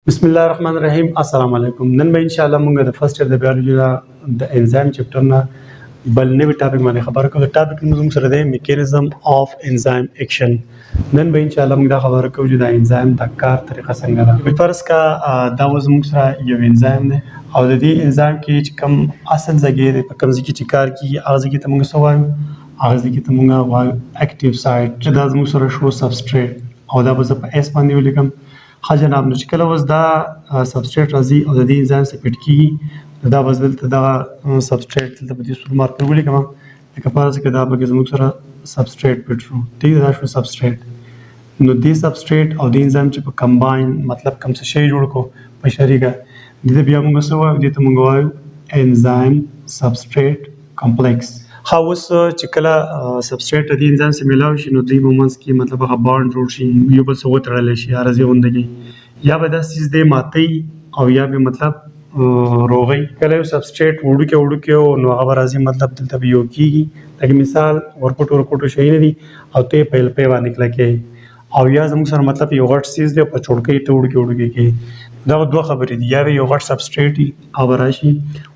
بسم الله الرحمن الرحیم. السلام علیکم. نن به ان شاء الله موږ د فرست ایئر د بیولوژي د انزایم چپټر نه بل نوې ټاپک باندې خبرې کوو. د ټاپک موږ سره د میکانیزم اف انزایم اکشن. نن به ان شاء الله موږ دا خبرې کوو چې د انزایم د کار طریقه څنګه ده. په فرض کا دا موږ سره یو انزایم دی او د دې انزایم کې چې کوم اصل ځای دی په کوم ځای کې چې کار کوي هغه ځای کې ته موږ څه وایو؟ هغه ځای کې ته موږ وایو اکټیو سایت چې دا موږ سره شو سبسټریټ او دا به زه په اس باندې ولیکم. ها جناب، نو چې کله اوس دا سبسټریټ راځي او د دې انزایم څخه پټ کېږي دا به دلته دا سبسټریټ دلته په دې سور مارکر ولیکم لکه فرض کړه دا پکې زموږ سره سبسټریټ پټ شو. ټیک دا شو سبسټریټ. نو دې سبسټریټ او د انزایم چې په کمباین مطلب کوم څه شی جوړ کو په شریکه دې بیا موږ څه وایو؟ دې ته موږ وایو انزایم سبسټریټ کمپلیکس. ها اوس چې کله سبسټریټ د انزایم سره ملاوي شي نو دوی په منځ کې مطلب هغه بانډ جوړ شي، یو بل سره وتړلی شي، عارضي غوندګي یا به دا سیز دی ماتي او یا به مطلب روغی. کله یو سبسټریټ وړوکی نو هغه راځي مطلب دلته به یو کېږي. لکه مثال ورکوټو شي نه دي او ته په الپی باندې کلکې او یا زموږ سره مطلب یو غټ سیز دی په چوړکۍ ته وړوکی کې. دا دوه خبرې دي، یا به یو غټ سبسټریټ او راشي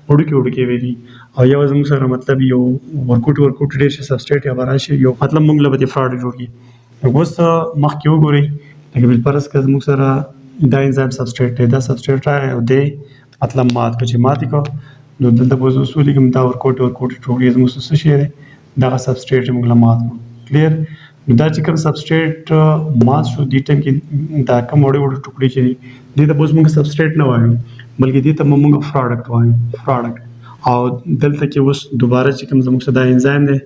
وړوکی وي او یا زموږ سره مطلب یو ورکوټ ډېر شي سبسټریټ یا راشي یو مطلب موږ له به فراډ جوړ کړي. نو اوس مخکې وګورئ لکه بالفرض که زموږ سره دا انزایم سبسټریټ دی، دا سبسټریټ راغی او دی مطلب مات کړو. چې مات کړو نو دلته به زه اوس ولیکم دا ورکوټ ټوکړي زموږ څه شی دی دغه سبسټریټ موږ له مات کړو. کلیر؟ نو دا چې کوم سبسټریټ مات شو دې ټایم کې دا کوم وړې ټوکړي چې دي دې ته به اوس موږ سبسټریټ نه وایو بلکې دې ته موږ پروډکټ وایو، پروډکټ. او دلته کې اوس دوباره چې کوم زموږ سره دا انزایم دی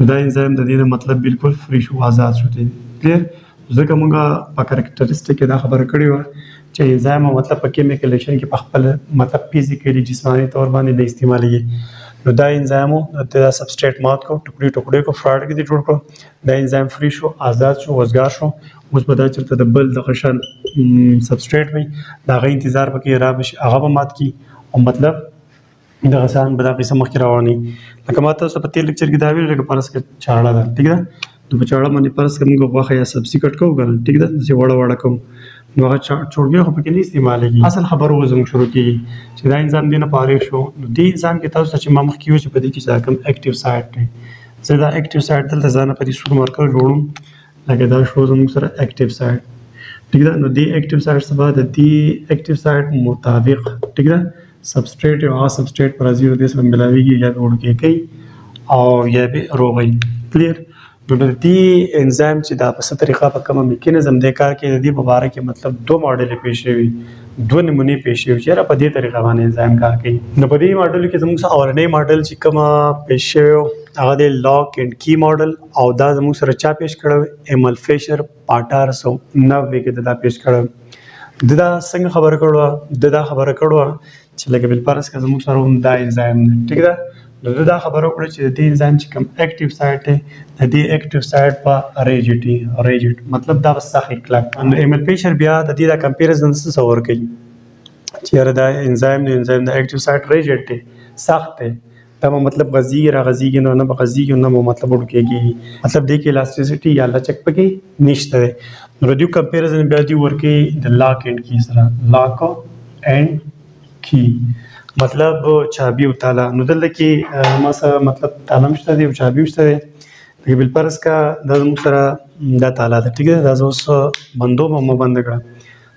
نو دا انزایم د دې مطلب بالکل فری شو، آزاد شو. کلیر؟ ځکه موږ په کریکټریسټیک کې دا خبره کړې وه چې انزایم مطلب په کیمیکل ریاکشن کې په خپل مطلب فزیکلی جسماني طور باندې نه استعمالیږي. نو دا انزایمو دا سبسټریټ مات کو ټوکړي کو فراډ کې دې جوړ کړو، دا انزایم فری شو، آزاد شو، وزګار شو. اوس به دا چېرته د بل دغه شان سبسټریټ وي د هغه انتظار پکې را بشي هغه به مات کړي او مطلب دغه شان به دا قصه مخکې رواني. لکه ما تاسو په تېر لیکچر کې دا ویل لکه فرض کړه چاړه ده. ټیک ده؟ نو په چاړه باندې فرض کړه موږ غوښه یا سبزي کټ کوو که نه؟ ټیک ده؟ داسې وړه کوو نو هغه چوړګۍ خو پکې نه استعمالېږي. اصل خبره اوس زموږ شروع کېږي چې دا انزایم دې نه فارغ شو. نو دې انزایم کې تاسو ته چې ما مخکې ویل چې په دې کې چې دا کوم اکټیو سایت دی زه دا اکټیو سایت دلته ځانه په دې سور مارکر جوړوم لکه دا شو زموږ سره اکټیو سایت. ټیک ده؟ نو دې اکټیو سایت څخه د دې اکټیو سایت مطابق ټیک ده سبسټریټ یو هغه سبسټریټ پر راځي او دې سره ملاویږي یا به وړوکی کوي او یا به روغوي. کلیر؟ نو د دې انزایم چې دا په څه طریقه په کومه میکانیزم دی کار کوي د دې په باره کې مطلب دوه ماډلې پیش شوي، دوه نمونې پیش شوي چې یاره په دې طریقه باندې انزایم کار کوي. نو په دې ماډل کې زموږ سره اورنۍ ماډل چې کومه پیش شوی هغه دی لاک اینډ کی ماډل او دا زموږ سره چا پیش کړی؟ ایمل فیشر په 1890 کې دا پیش کړی. دا څنګه خبره کړو؟ دا خبره کړو چې لکه بالفرض که زموږ سره هم دا انزایم دی. ټیک ده؟ نو دا خبره وکړه چې د دې انزایم چې کوم اکټیو سایت دی د دې اکټیو سایت په ریجټ مطلب دا به سخت کلک. نو ایمل فیشر بیا د دې دا کمپیریزن څه ورکوي چې یاره دا انزایم د اکټیو سایت ریجټ دی، سخت دی، دا به مطلب غځېږي نو نه به غځېږي نه به مطلب وړوکېږي، مطلب دې کې الاستیسټي یا لچک پکې نشته دی. نو د دې کمپیریزن بیا دې ورکوي د لاک اینډ کی سره. لاک اینډ کی مطلب چابي او تالا. نو دلته کې ما سره مطلب تالا هم شته دی او چابي هم شته دی. لکه بالفرض که دا زموږ سره دا تالا ده. ټیک ده؟ دا زه اوس بندو به ما بنده کړه.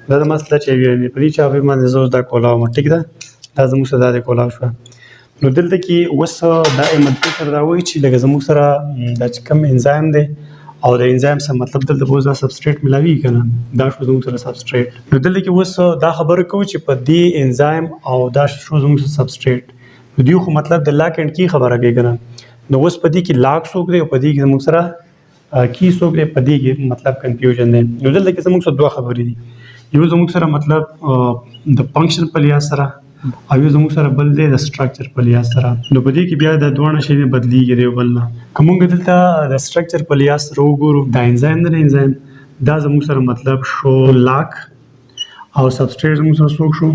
دا زما سره چابي دی، په دې چابي باندې زه اوس دا کولاوم. ټیک ده؟ دا زموږ سره دا دی کولاو شوه. نو دلته کې اوس دا ایمل فیشر دا وایي چې لکه زموږ سره دا چې کوم انزایم دی او د انزایم سره مطلب دلته به اوس دا سبسټریټ ملاویږي که نه؟ دا شو زموږ سره سبسټریټ. نو دلته کې اوس دا خبره کوو چې په دې انزایم او دا شو زموږ سره سبسټریټ نو دوی خو مطلب د لاک اینډ کی خبره کوي که نه؟ نو اوس په دې کې لاک څوک دی او په دې کې زموږ سره کی څوک دی، په دې کې مطلب کنفیوژن دی. نو دلته کې زموږ سره دوه خبرې دي، یو زموږ سره مطلب د فنکشن په لحاظ سره او یو زموږ سره بل دی د سټرکچر په لحاظ سره. نو په دې کې بیا د دواړه شی نه بدلیږي یو بل نه. که موږ دلته د سټرکچر په لحاظ سره وګورو دا انزایم دی، انزایم دا زموږ سره مطلب شو لاک او سبسټریټ زموږ سره څوک شو؟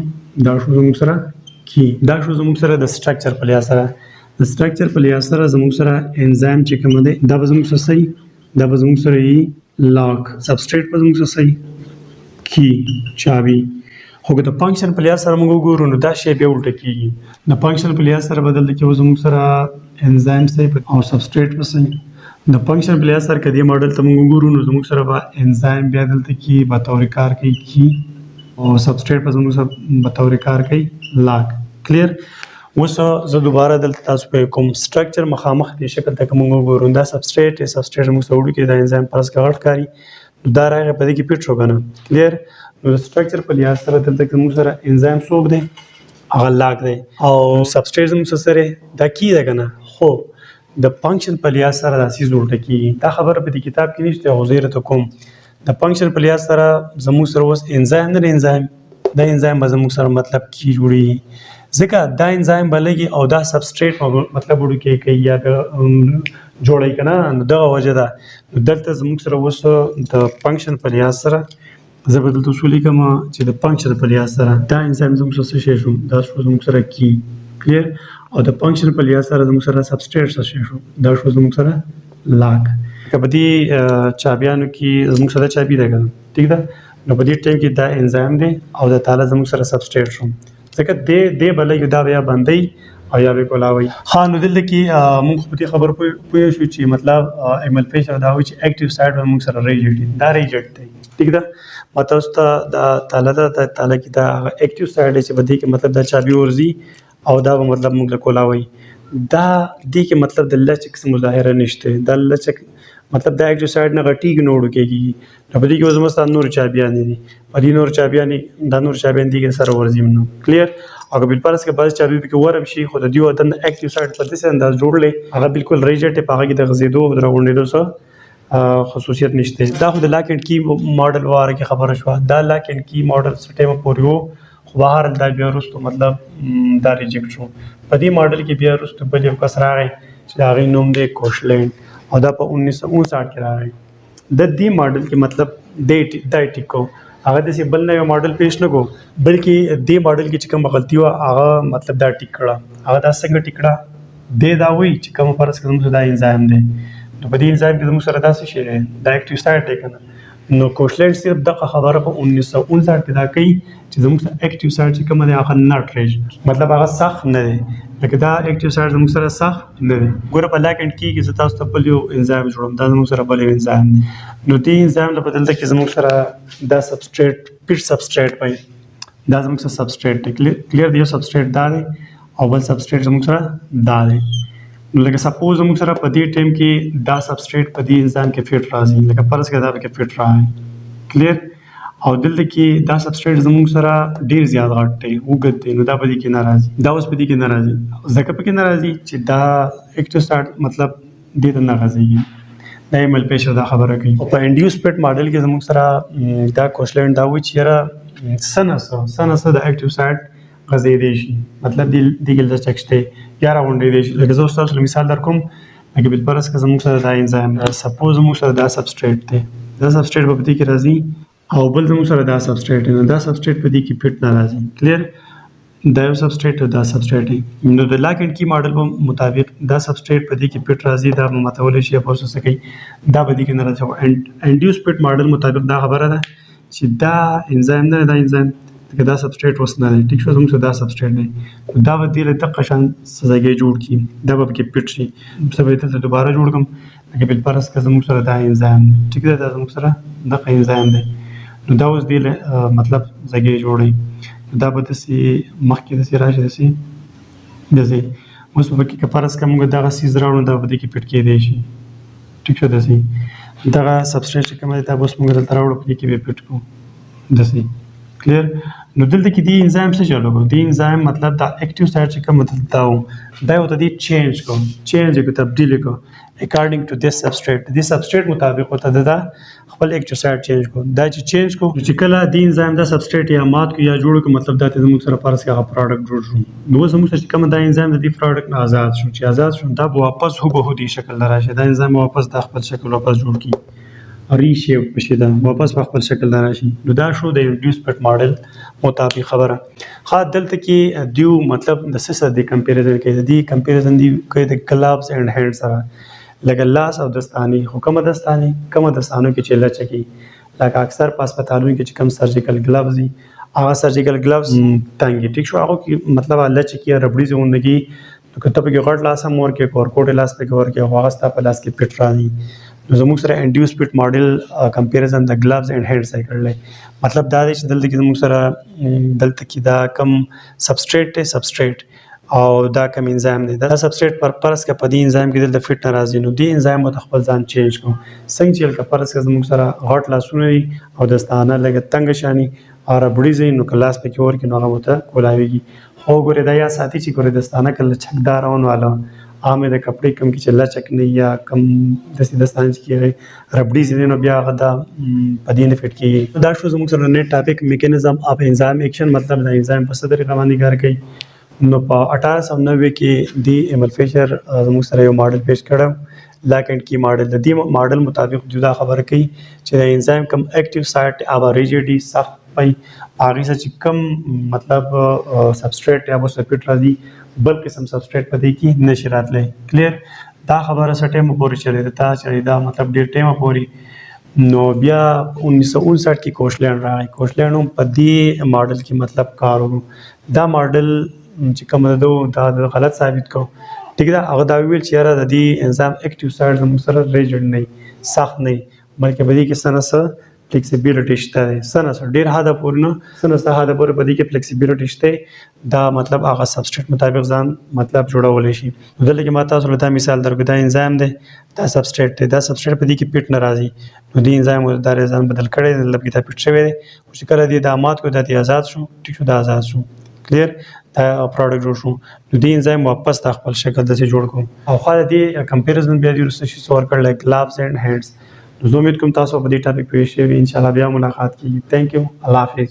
دا شو زموږ سره کی. دا شو زموږ سره د سټرکچر په لحاظ سره. د سټرکچر په لحاظ سره زموږ سره انزایم چې کوم دی دا به زموږ سره صحیح، دا به زموږ سره لاک، سبسټریټ به زموږ سره صحیح کی چابي. خو د فنکشن په لحاظ سره موږ وګورو نو دا شی بیا الټه کېږي. د فنکشن په لحاظ سره بدل کېږي زموږ سره انزایم صحیح او سبسټریټ به صحیح. د فنکشن په لحاظ سره که دې ماډل ته موږ وګورو نو زموږ سره به انزایم بیا دلته کې به طور کار کوي کی او سبسټریټ به زموږ سره به طور کار کوي لاګ. کلیر. اوس زه دوباره دلته تاسو په کوم سټرکچر مخامخ دې شکل ته موږ وګورو دا سبسټریټ موږ سره وړو کې دا انزایم پرس کې غټ کاری دا راغی په دې کې پیټ شو کنه. کلیر. نو د سټرکچر په لحاظ سره دلته کې موږ سره انزایم څوک دی هغه لاګ دی او سبسټریټ موږ سره دا کی ده کنه. خو د فنکشن په لحاظ سره دا سیز الټه کېږي. دا خبره په دې کتاب کې نشته خو زه درته کوم. د فنکشن په لحاظ سره زموږ سره اوس انزایم نه انزایم دا انزایم به زموږ سره مطلب کې جوړي ځکه دا انزایم به لګي او دا سبسټریټ مطلب وړو کې یا جوړی کنه نو دغه وجه ده. نو دلته زموږ سره اوس د فنکشن په لحاظ سره زه به دلته اصولي کوم چې د فنکشن په لحاظ سره دا انزایم زموږ سره څه شی شو دا شو زموږ سره کی. کلیر. او د فنکشن په لحاظ سره زموږ سره سبسټریټ څه شی شو دا شو زموږ سره لاګ. که په دې چابیانو کې زموږ سره چابي ده کنه ٹھیک ده نو په دې ټایم کې دا انزایم دی او دا تعالی زموږ سره سبسټریټ شو ځکه دې بلې دا بیا باندې او یا به کولاوي. ها نو دلته کې موږ په دې خبر پوه شو چې مطلب ایمل پیش دا و چې اکټیو سایډ به موږ سره ریجیټ دا ریجیټ دی ٹھیک ده. مطلب دا تعالی کې دا اکټیو سایډ چې بده کې مطلب دا چابي ورزي او دا به مطلب موږ له کولاوي دا دې کې مطلب د لچک څخه مظاهره نشته دا لچک مطلب دا اکټیو سایډ نه غټیږي نو وړو کېږي. نو په دې کې زموږ نور چابیان دي په دې نور چابیان دا نور چابیان دي کې سره ورزي نو. کلیر. او بل پرس کې بعض چابي کې ورم شي خو د دیو د اکټیو سایډ په دې انداز جوړلې هغه بالکل ریجیټ په هغه کې د غزیدو او درغونډېدو سره خصوصیت نشته. دا خو د لاک اینډ کی ماډل واره کې خبره شو دا لاک اینډ کی ماډل سټیم پورې وو خو بهر دا بیا وروسته مطلب دا ریجیکټ شو. په دې ماډل کې بیا وروسته بل یو کس راغی چې د هغې نوم دی کوشلینډ او دا په 1959 کې راغی. د دې ماډل کې مطلب دا ټیک کو هغه داسې بل نه یو ماډل پیش نه کو بلکې دې ماډل کې چې کوم غلطي وه هغه مطلب دا ټیک کړه هغه دا څنګه ټیک کړه دې دا وایي چې کوم فرض کړه زموږ دا انزایم دی نو په دې انزایم کې زموږ سره داسې شی دی دا اکټیو سایډ دی کنه نو کوشلینډ صرف دغه خبره په 1959 کې دا کوي چې زموږ سره اکټیو سایډ چې کوم دی هغه ناټ ریج مطلب هغه سخت نه دی لکه دا اکټیو سایډ زموږ سره سخت نه دی. ګوره په لاک اینډ کې زه تاسو ته بل یو انزایم جوړوم دا زموږ سره بل یو انزایم دی نو دې انزایم له بدلته کې زموږ سره دا سبسټریټ پیټ سبسټریټ وایي دا زموږ سره سبسټریټ دی. کلیر دی یو سبسټریټ دا دی او بل سبسټریټ زموږ سره دا دی. نو لکه سپوز زموږ سره په دې ټایم کې دا سبسټریټ په دې انزایم کې فټ راځي لکه فرض کړه دا کې فټ راځي. کلیر. او دلته کې دا سبسټریټ زموږ سره ډیر زیات غټ دی وګد دی نو دا په دې کې ناراضي دا اوس په دې کې ناراضي ځکه په کې ناراضي چې دا اکټیو سټارټ مطلب دې ته ناراضي دا ایمل پیشه دا خبره کوي. او په انډیوس فټ ماډل کې زموږ سره دا کوشلینډ دا وایي چې یاره سنسه د اکټیو سټارټ غځېدی شي مطلب دې کې لږ چک شته یا راغونډېدی شي. لکه زه اوس تاسو له مثال درکوم لکه بالفرض که زموږ سره دا انزایم سپوز زموږ سره دا سبسټریټ دی دا سبسټریټ په دې کې راځي او بل زموږ سره دا سبسټریټ دی نو دا سبسټریټ په دې کې فټ نه راځي. کلیر. دا یو سبسټریټ او دا سبسټریټ دی نو د لاک اینډ کی ماډل په مطابق دا سبسټریټ په دې کې فټ راځي دا ماتولی شي په اوسه کوي دا په دې کې نه راځي. انډیوس فټ ماډل مطابق دا خبره ده چې دا انزایم نه دا انزایم که دا سبسټریټ وس نه دی ټیک شو زموږ سره دا سبسټریټ دی دا به دې له دقه شان ځای جوړ کړي دا به پکې فټ شي. زه به دلته دوباره جوړ کړم لکه بالفرض که زموږ سره دا انزایم ټیک دی دا زموږ سره دغه انزایم دی نو دا اوس دې له مطلب ځای جوړوي دا به داسې مخکې داسې راشي داسې داسې اوس به کې که فرض کړه موږ دغه سیز راوړو دا به دې کې فټ کېدی شي ټیک شو داسې دغه سبسټریټ چې کوم دی دا به اوس موږ دلته راوړو په دې کې به فټ کړو داسې. کلیر. نو دلته کې دې انزایم څه چلو کوو دې انزایم مطلب دا اکټیو سایډ چې کوم دلته و دا یو ته دې چینج کوم چینج یې تبدیل کوو اکارډینګ ټو دس سبسټریټ دې سبسټریټ مطابق ورته دا خپل اکټیو سایډ چینج کوو دا چې چینج کوو چې کله دې انزایم دا سبسټریټ یا مات کو یا جوړ کو مطلب دا ته زموږ سره فرض کې هغه پروډکټ جوړ شو نو زموږ سره کوم دا انزایم د دې پروډکټ نه آزاد شو چې آزاد شو دا به واپس هو به دې شکل راشي دا انزایم واپس د خپل شکل واپس جوړ کی ریشیپ بشي دا واپس په خپل شکل راشي نو دا شو د انډیوس فټ ماډل مطابق خبره. خا دلته کې دیو مطلب د سس د کمپیریزن کې دی کمپیریزن دی کوي د گلابز اینڈ هاند سره لکه لاس او دستانی حکم دستانی کوم دستانو کې چله چکی لکه اکثر په هسپتالونو کې چې کم سرجیکل گلابز دي هغه سرجیکل ګلوز تنګي ټیک شو هغه کې مطلب الله چې کیه ربړي زموندګي نو کته په غټ لاس هم ورکه کورکوټ لاس په ورکه هغه ستا په لاس کې پټ راځي نو زموږ سره Induced Fit Model کمپیریزن د gloves and hand cycle لای مطلب دا دی چې دلته کې زموږ سره دلته کې دا کم سبستریټ او دا کم انزایم دی دا سبستریټ پر پرس کې په دې انزایم کې دلته فټ ناراضي نو دې انزایم مت خپل ځان چینج کوم څنګه چې لکه پرس کې زموږ سره غټ لاسونه وي او دستانه لګه تنگ شانی او ربړي زین نو کلاس په کې ور کې نو هغه وته کولاويږي خو ګوره دا یا ساتي چې ګوره دستانه کله چکدارون والا عامه د کپڑے کم کې چلا چک نه یا کم دستان کې ربړي زین نو بیا غدا پدې نه فټ کیږي دا شو زموږ سره نه ټاپک میکانیزم اف انزایم ایکشن مطلب د انزایم په څه طریقه باندې کار کوي نو په 1890 کې دی ایمل فیشر زموږ سره یو ماډل پیش کړو لاکند کی ماډل د دې ماډل مطابق جدا خبره کوي چې د انزایم کم اکټیو سایت اوه ریجیډي سخت پي هغه چې کم مطلب سبستریټ یا سبستریټ راځي بل قسم سبستریټ پدې کې نشي راتلی کلیر دا خبره سټه مو پوری چلی دا چې دا مطلب ډیر ټیم پوری نو بیا 1959 کې کوشلینډ راغی کوشلینډ په دې ماډل کې مطلب کار وکړو دا ماډل چې کوم دا غلط ثابت کو ټیک دا هغه دا ویل چې را د دې انزایم اکټیو سایت زموږ سره ریجیډ نه سخت نه بلکې په دې کې سنس فلیکسیبিলিټی شته سنس ډیر حد پورې نه سنس حد پورې په دې کې فلیکسیبিলিټی شته دا مطلب هغه سبستریټ مطابق ځان مطلب جوړول شي دلته کې ما تاسو ته مثال درکو دا انزایم دی دا سبستریټ دی دا سبستریټ په دې کې پټ ناراضي نو دې انزایم د ځان بدل کړي د لبګی ته پټ شوی دی چې کله دې د امات کو د آزاد شو ټیک شو د آزاد شو کلیر دا پروډکټ جوړ شو نو دې انزایم واپس د خپل شکل د څه جوړ کوم او خو دې کمپیریزن بیا د رسټ شي سور کړل gloves and hands زه امید کوم تاسو په دې ټاپک پوه شئ ان شاء الله بیا ملاقات کیږي ثانک یو الله حافظ